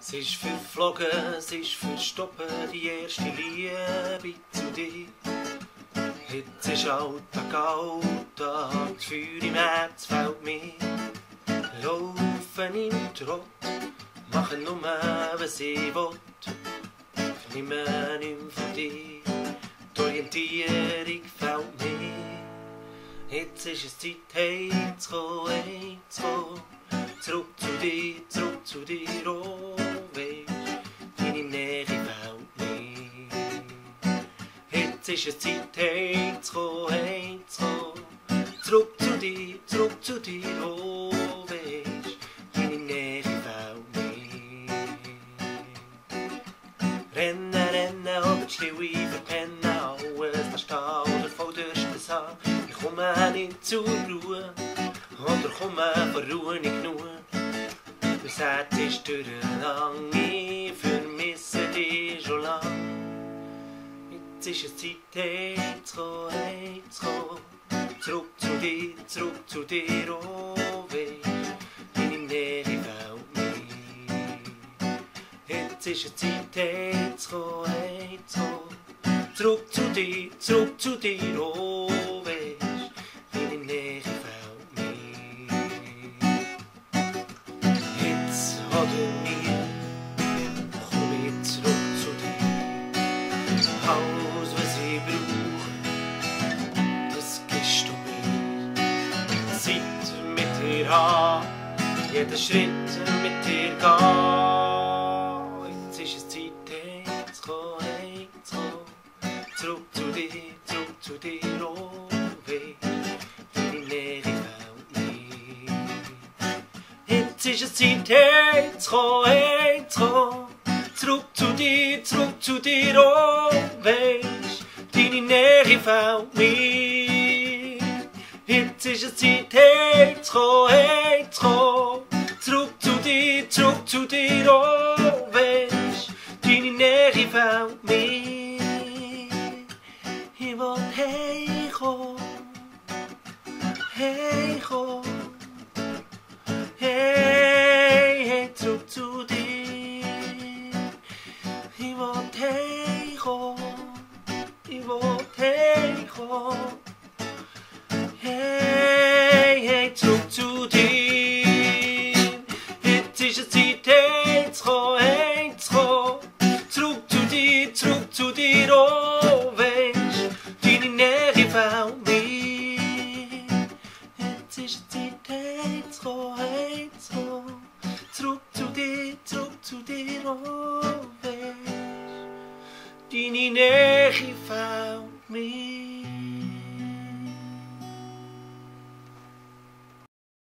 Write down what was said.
Es ist verflogen, es ist verstoppen, die erste Liebe zu dir. Jetzt ist Alltag, das Feuer im Herz fällt mir. Laufen im Trott, machen nur, was ich will. Vernehmen nicht mehr von dir, die Orientierung fällt mir. Jetzt ist es Zeit, heimzukommen, zurück zu dir, oh weisst, deine Nähe fällt mir. Jetzt ist es Zeit, heimzukommen, zurück zu dir, oh weisst, deine Nähe fällt mir. Rennen oder die Stille verpennen, alles da stehen oder vor der Straße an. Ich komme nicht zur Ruhe, oder komme von Ruhe nicht genug. Das Herz ist durcheinander, ich vermisse dich schon lang. Jetzt ist es Zeit, heimzukommen, zurück zu dir, oh weisst, deine Nähe fällt mir. Jetzt ist es Zeit, heimzukommen, zurück zu dir, oh weisst, deine Nähe fällt mir. Jetzt oder nie komm ich zurück zu dir. Alles, was ich brauche, das gibst du mir. Zeit mit dir haben, jeden Schritt mit dir gehen. Jetzt ist es Zeit, heimzukommen, zurück zu dir, oh weisst, deine Nähe fällt mir. Jetzt ist es Zeit, heimzukommen, zurück zu dir, oh weisst, deine Nähe fällt mir. Jetzt ist es Zeit, heimzukommen, zurück zu dir, oh weisst, deine Nähe fällt mir. Ich will heimkommen, hey, zurück zu dir. Ich will heimkommen, hey, zurück zu dir. Jetzt ist es Zeit, heimzukommen, zurück zu dir, oh weisst, deine Nähe fällt mir. Jetzt ist es Zeit, heimzukommen, zurück zu dir, oh weisst, deine Nähe fällt mir.